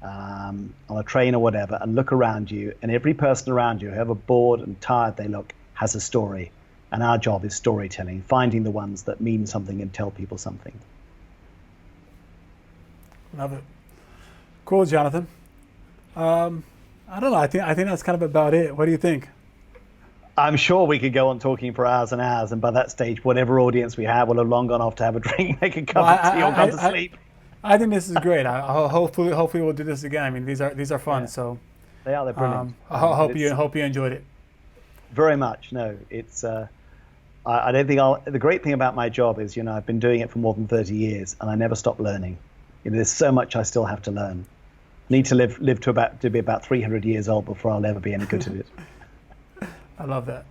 on a train or whatever, and look around you, and every person around you, however bored and tired they look, has a story. And our job is storytelling, finding the ones that mean something and tell people something. Love it. Cool, Jonathan. I don't know. I think that's kind of about it. What do you think? I'm sure we could go on talking for hours and hours, and by that stage, whatever audience we have will have long gone off to have a drink, make a cup of tea, or gone to sleep. I think this is great. Hopefully we'll do this again. I mean, these are fun. Yeah. So they are. They're brilliant. I hope you enjoyed it. Very much. No, it's. I don't think the great thing about my job is, I've been doing it for more than 30 years, and I never stop learning. There's so much I still have to learn. Need to live to be about 300 years old before I'll ever be any good at it. I love that.